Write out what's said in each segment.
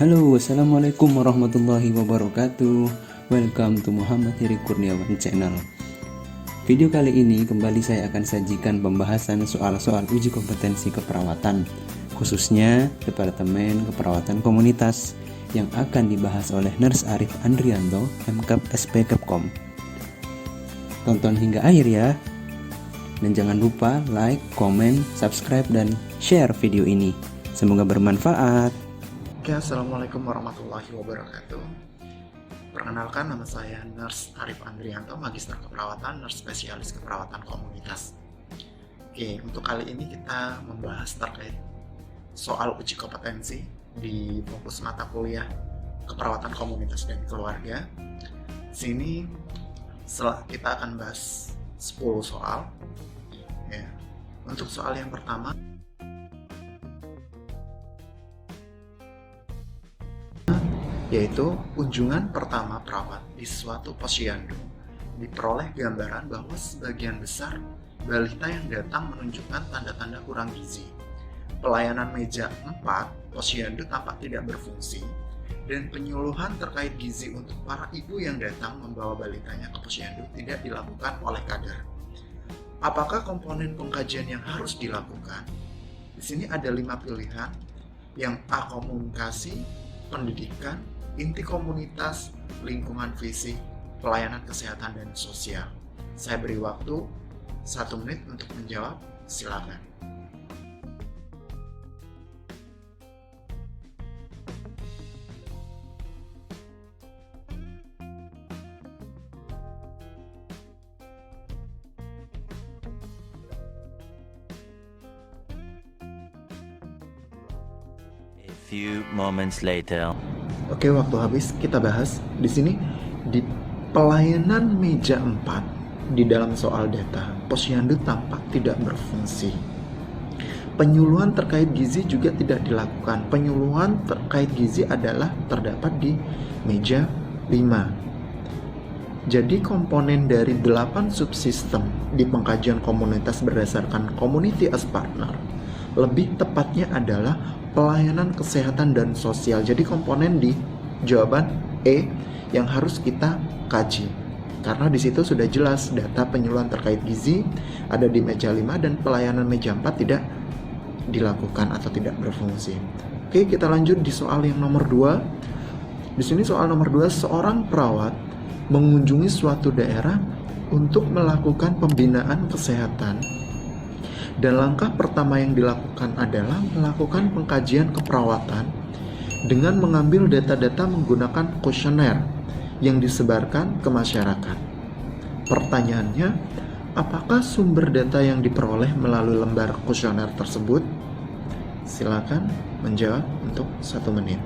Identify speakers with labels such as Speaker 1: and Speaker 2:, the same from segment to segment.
Speaker 1: Halo, assalamualaikum warahmatullahi wabarakatuh. Welcome to Muhammad Heri Kurniawan Channel. Video kali ini kembali saya akan sajikan pembahasan soal-soal uji kompetensi keperawatan, khususnya Departemen Keperawatan Komunitas yang akan dibahas oleh Nurse Arif Andrianto, MKAP SP Kepkom. Tonton hingga akhir ya. Dan jangan lupa like, komen, subscribe, dan share video ini. Semoga bermanfaat.
Speaker 2: Oke, assalamualaikum warahmatullahi wabarakatuh. Perkenalkan, nama saya Nurse Arif Andrianto, Magister Keperawatan, Nurse Spesialis Keperawatan Komunitas. Oke, untuk kali ini kita membahas terkait soal uji kompetensi di fokus mata kuliah Keperawatan Komunitas dan Keluarga. Sini kita akan bahas 10 soal. Ya. Untuk soal yang pertama, yaitu kunjungan pertama perawat di suatu posyandu diperoleh gambaran bahwa sebagian besar balita yang datang menunjukkan tanda-tanda kurang gizi. Pelayanan meja 4 posyandu tampak tidak berfungsi dan penyuluhan terkait gizi untuk para ibu yang datang membawa balitanya ke posyandu tidak dilakukan oleh kader. Apakah komponen pengkajian yang harus dilakukan? Di sini ada 5 pilihan. Yang A, komunikasi, pendidikan, inti komunitas, lingkungan fisik, pelayanan kesehatan dan sosial. Saya beri waktu 1 menit untuk menjawab, silakan.
Speaker 3: A few moments later.
Speaker 2: Oke, waktu habis, kita bahas di sini di pelayanan meja 4 di dalam soal data, posyandu tampak tidak berfungsi. Penyuluhan terkait gizi juga tidak dilakukan. Penyuluhan terkait gizi adalah terdapat di meja 5. Jadi komponen dari 8 subsistem di pengkajian komunitas berdasarkan community as partner, lebih tepatnya adalah pelayanan kesehatan dan sosial. Jadi komponen di jawaban E yang harus kita kaji. Karena di situ sudah jelas data penyuluhan terkait gizi ada di meja 5 dan pelayanan meja 4 tidak dilakukan atau tidak berfungsi. Oke, kita lanjut di soal yang nomor 2. Di sini soal nomor 2, seorang perawat mengunjungi suatu daerah untuk melakukan pembinaan kesehatan. Dan langkah pertama yang dilakukan adalah melakukan pengkajian keperawatan dengan mengambil data-data menggunakan kuesioner yang disebarkan ke masyarakat. Pertanyaannya, apakah sumber data yang diperoleh melalui lembar kuesioner tersebut? Silakan menjawab untuk 1 menit.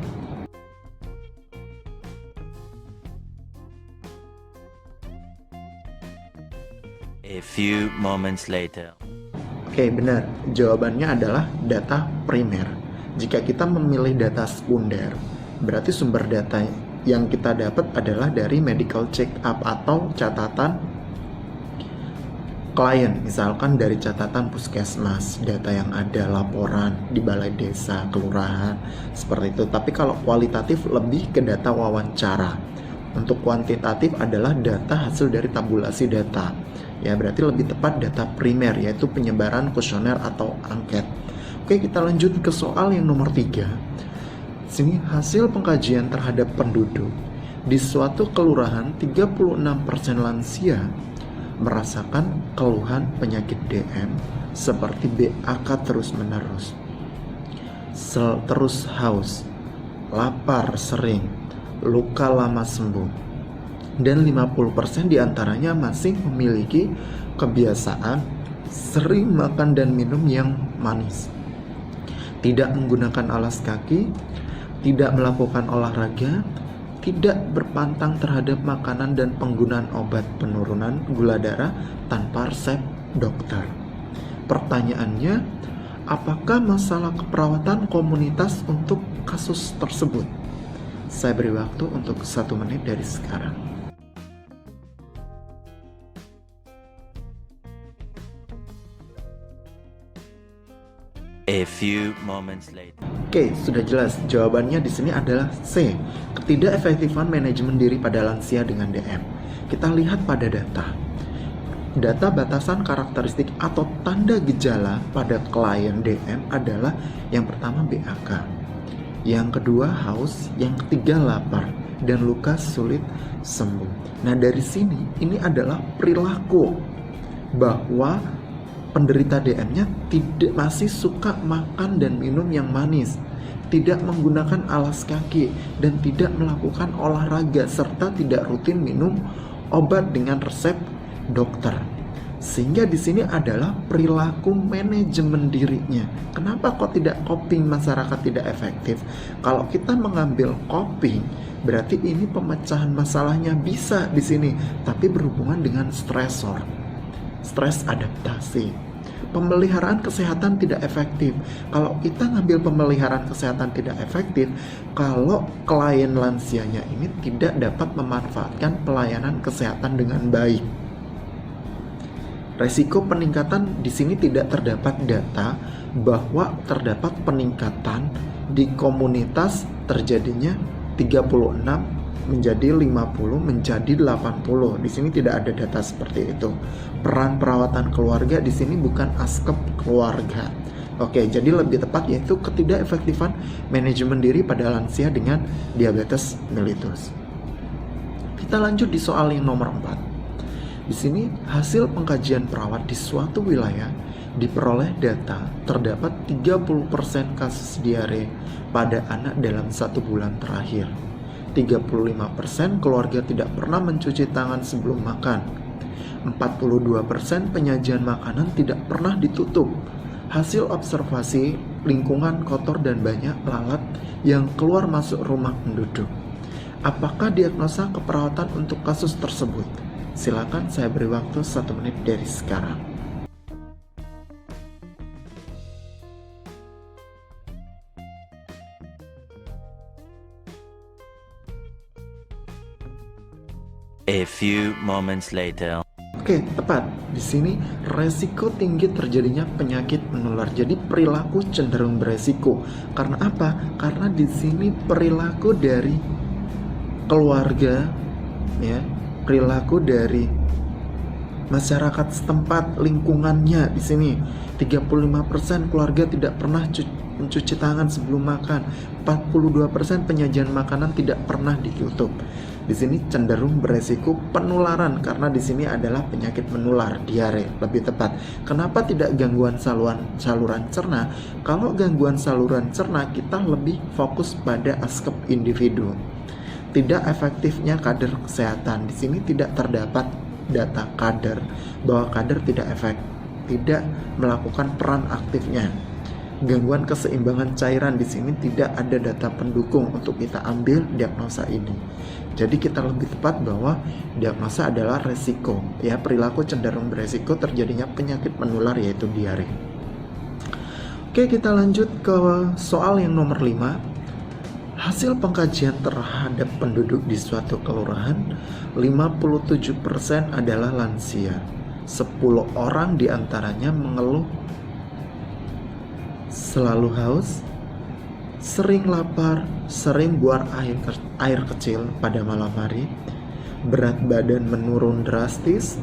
Speaker 3: A few moments later.
Speaker 2: Oke, benar. Jawabannya adalah data primer. Jika kita memilih data sekunder, berarti sumber data yang kita dapat adalah dari medical check up atau catatan klien. Misalkan dari catatan puskesmas, data yang ada, laporan di balai desa, kelurahan, seperti itu. Tapi kalau kualitatif lebih ke data wawancara. Untuk kuantitatif adalah data hasil dari tabulasi data. Ya, berarti lebih tepat data primer, yaitu penyebaran kuesioner atau angket. Oke, kita lanjut ke soal yang nomor 3. Sini hasil pengkajian terhadap penduduk di suatu kelurahan 36% lansia merasakan keluhan penyakit DM seperti BAK terus-menerus, terus haus, lapar sering, luka lama sembuh. Dan 50% diantaranya masih memiliki kebiasaan sering makan dan minum yang manis, tidak menggunakan alas kaki, tidak melakukan olahraga, tidak berpantang terhadap makanan dan penggunaan obat penurunan gula darah tanpa resep dokter. Pertanyaannya, apakah masalah keperawatan komunitas untuk kasus tersebut? Saya beri waktu untuk 1 menit dari sekarang.
Speaker 3: A few moments later.
Speaker 2: Oke, sudah jelas. Jawabannya di sini adalah C. Ketidakefektifan manajemen diri pada lansia dengan DM. Kita lihat pada data. Data batasan karakteristik atau tanda gejala pada klien DM adalah yang pertama BAK, yang kedua haus, yang ketiga lapar, dan luka sulit sembuh. Nah, dari sini ini adalah perilaku bahwa penderita DM-nya masih suka makan dan minum yang manis, tidak menggunakan alas kaki, dan tidak melakukan olahraga, serta tidak rutin minum obat dengan resep dokter. Sehingga di sini adalah perilaku manajemen dirinya. Kenapa kok tidak coping masyarakat tidak efektif? Kalau kita mengambil coping, berarti ini pemecahan masalahnya bisa di sini, tapi berhubungan dengan stresor, stres adaptasi. Pemeliharaan kesehatan tidak efektif. Kalau kita ngambil pemeliharaan kesehatan tidak efektif, kalau klien lansianya ini tidak dapat memanfaatkan pelayanan kesehatan dengan baik. Resiko peningkatan di sini tidak terdapat data bahwa terdapat peningkatan di komunitas terjadinya 36 menjadi 50 menjadi 80. Di sini tidak ada data seperti itu. Peran perawatan keluarga di sini bukan askep keluarga. Oke, jadi lebih tepat yaitu ketidakefektifan manajemen diri pada lansia dengan diabetes mellitus. Kita lanjut di soal yang nomor 4. Di sini hasil pengkajian perawat di suatu wilayah diperoleh data terdapat 30% kasus diare pada anak dalam 1 bulan terakhir. 35% keluarga tidak pernah mencuci tangan sebelum makan. 42% penyajian makanan tidak pernah ditutup. Hasil observasi lingkungan kotor dan banyak lalat yang keluar masuk rumah penduduk. Apakah diagnosa keperawatan untuk kasus tersebut? Silakan saya beri waktu 1 menit dari sekarang.
Speaker 3: A few moments later.
Speaker 2: Oke, tepat. Di sini resiko tinggi terjadinya penyakit menular. Jadi perilaku cenderung beresiko. Karena apa? Karena di sini perilaku dari keluarga, ya, perilaku dari masyarakat setempat, lingkungannya. Di sini 35% keluarga tidak pernah mencuci tangan sebelum makan. 42% penyajian makanan tidak pernah ditutup. Di sini cenderung beresiko penularan karena di sini adalah penyakit menular, diare lebih tepat. Kenapa tidak gangguan saluran cerna? Kalau gangguan saluran cerna kita lebih fokus pada aspek individu. Tidak efektifnya kader kesehatan. Di sini tidak terdapat data kader bahwa kader tidak melakukan peran aktifnya. Gangguan keseimbangan cairan di sini tidak ada data pendukung untuk kita ambil diagnosa ini. Jadi kita lebih tepat bahwa diagnosa adalah resiko, ya, perilaku cenderung beresiko terjadinya penyakit menular yaitu diare. Oke, kita lanjut ke soal yang nomor 5. Hasil pengkajian terhadap penduduk di suatu kelurahan, 57% adalah lansia. 10 orang diantaranya mengeluh selalu haus, sering lapar, sering buang air kecil pada malam hari, berat badan menurun drastis,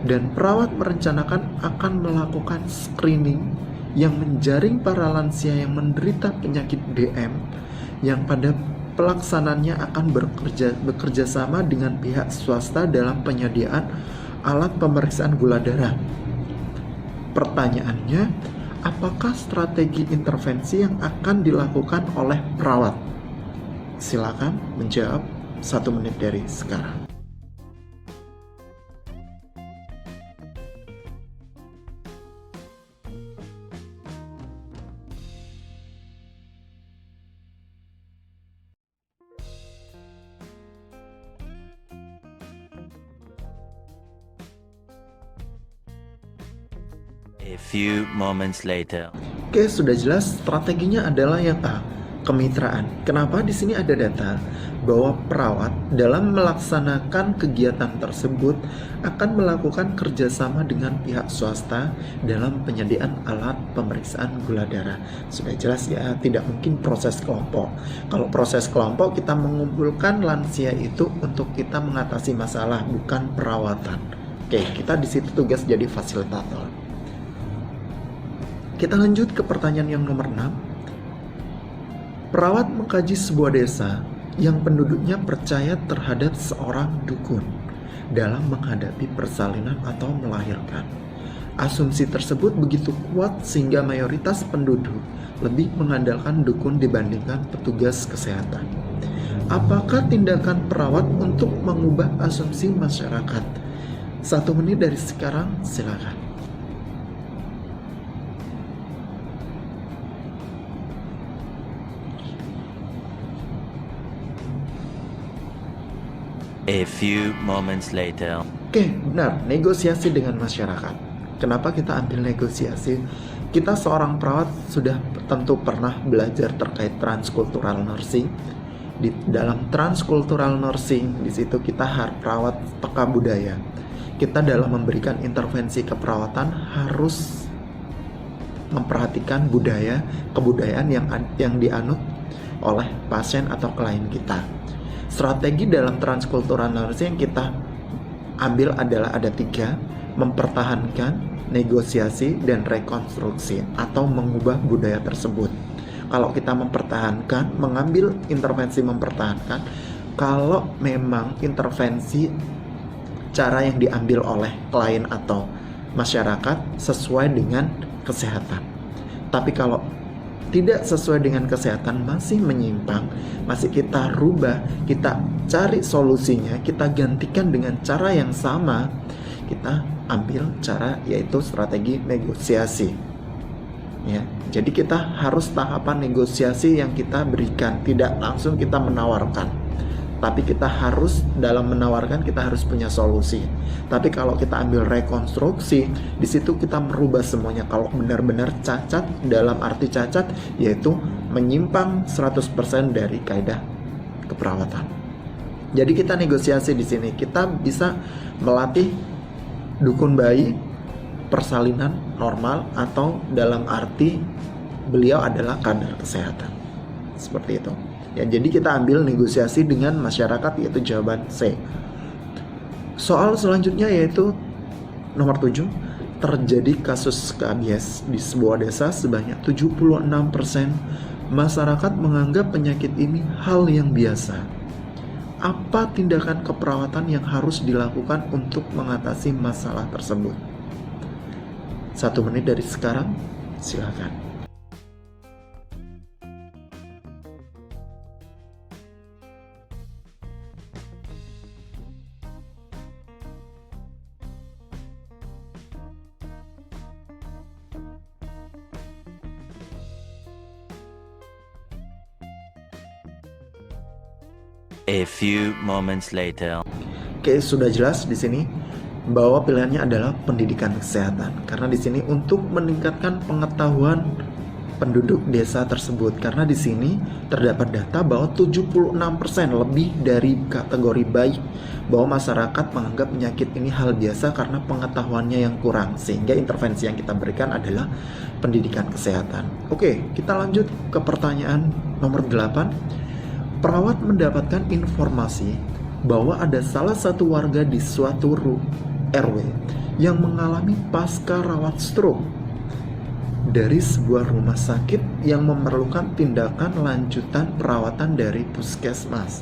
Speaker 2: dan perawat merencanakan akan melakukan screening yang menjaring para lansia yang menderita penyakit DM yang pada pelaksananya akan bekerja sama dengan pihak swasta dalam penyediaan alat pemeriksaan gula darah. Pertanyaannya, apakah strategi intervensi yang akan dilakukan oleh perawat? Silakan menjawab 1 menit dari sekarang.
Speaker 3: A few moments later.
Speaker 2: Oke, sudah jelas strateginya adalah yang A. kemitraan. Kenapa di sini ada data bahwa perawat dalam melaksanakan kegiatan tersebut akan melakukan kerjasama dengan pihak swasta dalam penyediaan alat pemeriksaan gula darah. Sudah jelas ya, tidak mungkin proses kelompok. Kalau proses kelompok kita mengumpulkan lansia itu untuk kita mengatasi masalah, bukan perawatan. Oke, kita di situ tugas jadi fasilitator. Kita lanjut ke pertanyaan yang nomor 6. Perawat mengkaji sebuah desa yang penduduknya percaya terhadap seorang dukun dalam menghadapi persalinan atau melahirkan. Asumsi tersebut begitu kuat sehingga mayoritas penduduk lebih mengandalkan dukun dibandingkan petugas kesehatan. Apakah tindakan perawat untuk mengubah asumsi masyarakat? 1 menit dari sekarang, silakan.
Speaker 3: A few moments later.
Speaker 2: Oke, benar, negosiasi dengan masyarakat. Kenapa kita ambil negosiasi? Kita seorang perawat sudah tentu pernah belajar terkait transkultural nursing. Di dalam transkultural nursing, di situ kita perawat peka budaya. Kita dalam memberikan intervensi keperawatan harus memperhatikan budaya, kebudayaan yang dianut oleh pasien atau klien kita. Strategi dalam transkultural nursing yang kita ambil adalah ada 3, mempertahankan, negosiasi, dan rekonstruksi atau mengubah budaya tersebut. Kalau kita mempertahankan, mengambil intervensi mempertahankan, kalau memang intervensi cara yang diambil oleh klien atau masyarakat sesuai dengan kesehatan. Tapi kalau tidak sesuai dengan kesehatan, masih menyimpang, masih kita rubah, kita cari solusinya, kita gantikan dengan cara yang sama, kita ambil cara yaitu strategi negosiasi. Ya, jadi kita harus tahapan negosiasi yang kita berikan, tidak langsung kita menawarkan. Tapi kita harus dalam menawarkan kita harus punya solusi. Tapi kalau kita ambil rekonstruksi, di situ kita merubah semuanya. Kalau benar-benar cacat, dalam arti cacat yaitu menyimpang 100% dari kaidah keperawatan. Jadi kita negosiasi di sini. Kita bisa melatih dukun bayi persalinan normal atau dalam arti beliau adalah kader kesehatan. Seperti itu. Ya, jadi kita ambil negosiasi dengan masyarakat yaitu jawaban C. Soal selanjutnya yaitu nomor 7. Terjadi kasus KBS di sebuah desa sebanyak 76% masyarakat menganggap penyakit ini hal yang biasa. Apa tindakan keperawatan yang harus dilakukan untuk mengatasi masalah tersebut? 1 menit dari sekarang, silakan.
Speaker 3: A few moments later.
Speaker 2: Oke, sudah jelas di sini bahwa pilihannya adalah pendidikan kesehatan. Karena di sini untuk meningkatkan pengetahuan penduduk desa tersebut. Karena di sini terdapat data bahwa 76% lebih dari kategori baik bahwa masyarakat menganggap penyakit ini hal biasa karena pengetahuannya yang kurang. Sehingga intervensi yang kita berikan adalah pendidikan kesehatan. Oke, kita lanjut ke pertanyaan nomor 8. Perawat mendapatkan informasi bahwa ada salah satu warga di suatu RW yang mengalami pasca rawat stroke dari sebuah rumah sakit yang memerlukan tindakan lanjutan perawatan dari puskesmas.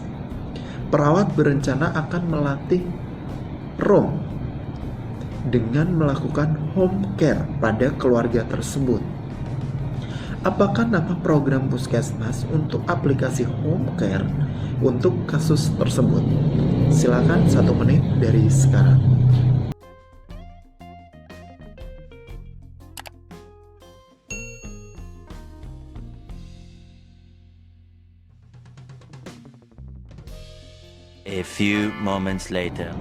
Speaker 2: Perawat berencana akan melatih ROM dengan melakukan home care pada keluarga tersebut. Apakah nama program puskesmas untuk aplikasi home care untuk kasus tersebut? Silakan 1 menit dari sekarang.
Speaker 3: A few moments later.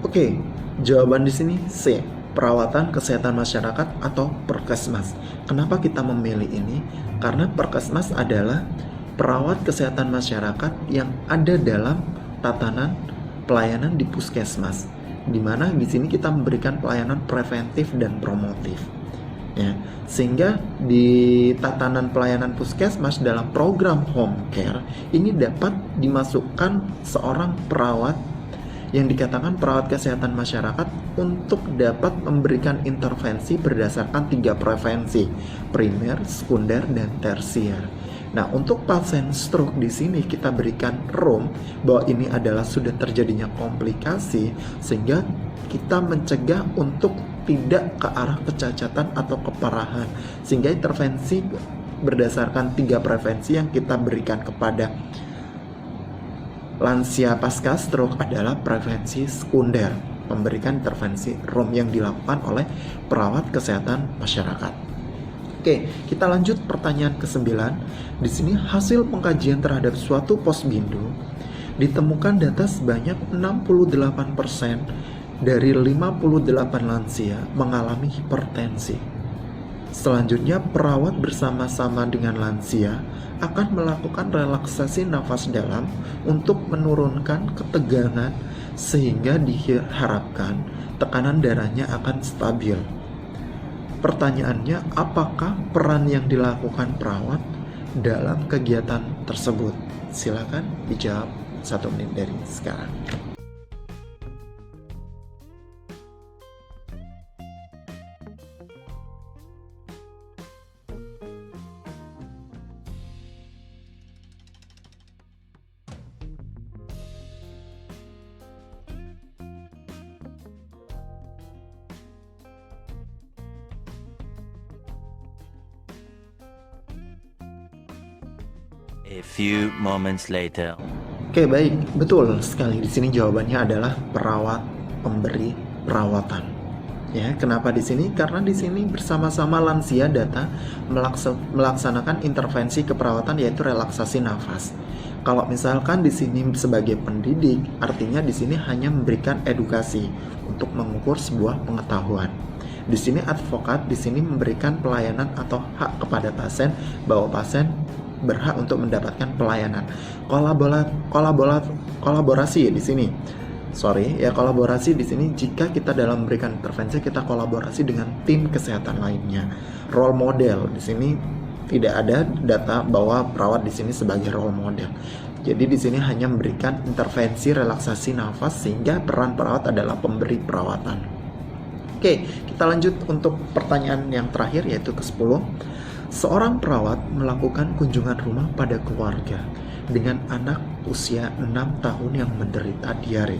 Speaker 2: Oke, jawaban di sini C. Perawatan kesehatan masyarakat atau Perkesmas. Kenapa kita memilih ini? Karena Perkesmas adalah perawat kesehatan masyarakat yang ada dalam tatanan pelayanan di puskesmas, di mana di sini kita memberikan pelayanan preventif dan promotif. Ya, sehingga di tatanan pelayanan puskesmas dalam program home care ini dapat dimasukkan seorang perawat yang dikatakan perawat kesehatan masyarakat untuk dapat memberikan intervensi berdasarkan 3 prevensi, primer, sekunder, dan tersier. Nah, untuk pasien stroke di sini kita berikan room bahwa ini adalah sudah terjadinya komplikasi, sehingga kita mencegah untuk tidak ke arah kecacatan atau keparahan, sehingga intervensi berdasarkan 3 prevensi yang kita berikan kepada lansia pasca stroke adalah prevensi sekunder, memberikan intervensi room yang dilakukan oleh perawat kesehatan masyarakat. Oke, kita lanjut pertanyaan ke-9. Di sini hasil pengkajian terhadap suatu posbindu ditemukan data sebanyak 68% dari 58 lansia mengalami hipertensi. Selanjutnya, perawat bersama-sama dengan lansia akan melakukan relaksasi nafas dalam untuk menurunkan ketegangan sehingga diharapkan tekanan darahnya akan stabil. Pertanyaannya, apakah peran yang dilakukan perawat dalam kegiatan tersebut? Silakan dijawab 1 menit dari sekarang.
Speaker 3: A few moments later.
Speaker 2: Oke, baik, betul sekali. Di sini jawabannya adalah perawat pemberi perawatan. Ya, kenapa di sini? Karena di sini bersama-sama lansia data melaksanakan intervensi keperawatan yaitu relaksasi nafas. Kalau misalkan di sini sebagai pendidik, artinya di sini hanya memberikan edukasi untuk mengukur sebuah pengetahuan. Di sini advokat di sini memberikan pelayanan atau hak kepada pasien bahwa pasien berhak untuk mendapatkan pelayanan. Kolaborasi di sini. Kolaborasi di sini jika kita dalam memberikan intervensi kita kolaborasi dengan tim kesehatan lainnya. Role model di sini tidak ada data bahwa perawat di sini sebagai role model. Jadi di sini hanya memberikan intervensi relaksasi nafas sehingga peran perawat adalah pemberi perawatan. Oke, kita lanjut untuk pertanyaan yang terakhir yaitu ke-10. Seorang perawat melakukan kunjungan rumah pada keluarga dengan anak usia 6 tahun yang menderita diare.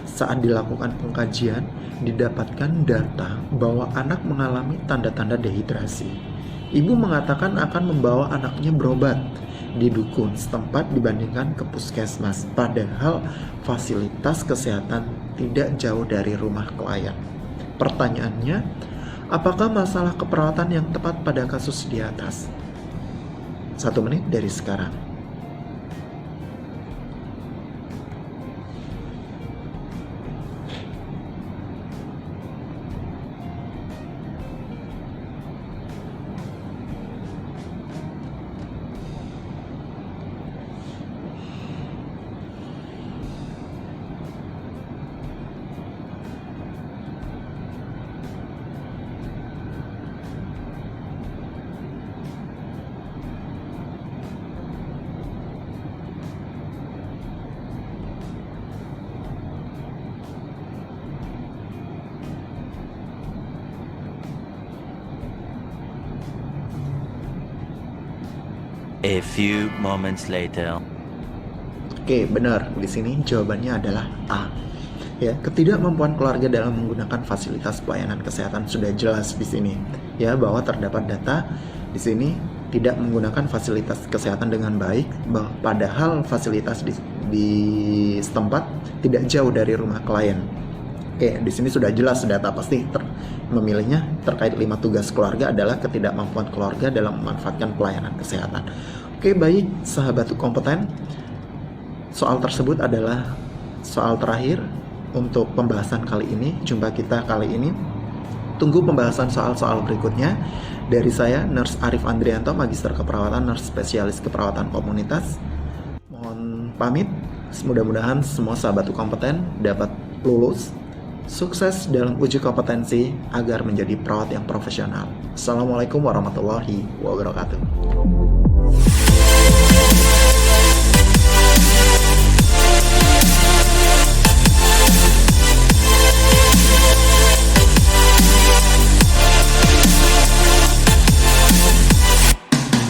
Speaker 2: Saat dilakukan pengkajian, didapatkan data bahwa anak mengalami tanda-tanda dehidrasi. Ibu mengatakan akan membawa anaknya berobat di dukun setempat dibandingkan ke puskesmas, padahal fasilitas kesehatan tidak jauh dari rumah klien. Pertanyaannya, apakah masalah keperawatan yang tepat pada kasus di atas? 1 menit dari sekarang.
Speaker 3: A few moments later.
Speaker 2: Oke, benar. Di sini jawabannya adalah A. Ya, ketidakmampuan keluarga dalam menggunakan fasilitas pelayanan kesehatan sudah jelas di sini. Ya, bahwa terdapat data di sini tidak menggunakan fasilitas kesehatan dengan baik, padahal fasilitas di setempat tidak jauh dari rumah klien. Oke, di sini sudah jelas data pasti memilihnya terkait 5 tugas keluarga adalah ketidakmampuan keluarga dalam memanfaatkan pelayanan kesehatan. Oke, baik, sahabat kompeten. Soal tersebut adalah soal terakhir untuk pembahasan kali ini. Jumpa kita kali ini. Tunggu pembahasan soal-soal berikutnya. Dari saya, Nurse Arif Andrianto, Magister Keperawatan, Nurse Spesialis Keperawatan Komunitas. Mohon pamit, mudah-mudahan semua sahabat kompeten dapat lulus, sukses dalam uji kompetensi agar menjadi perawat yang profesional. Assalamualaikum warahmatullahi wabarakatuh.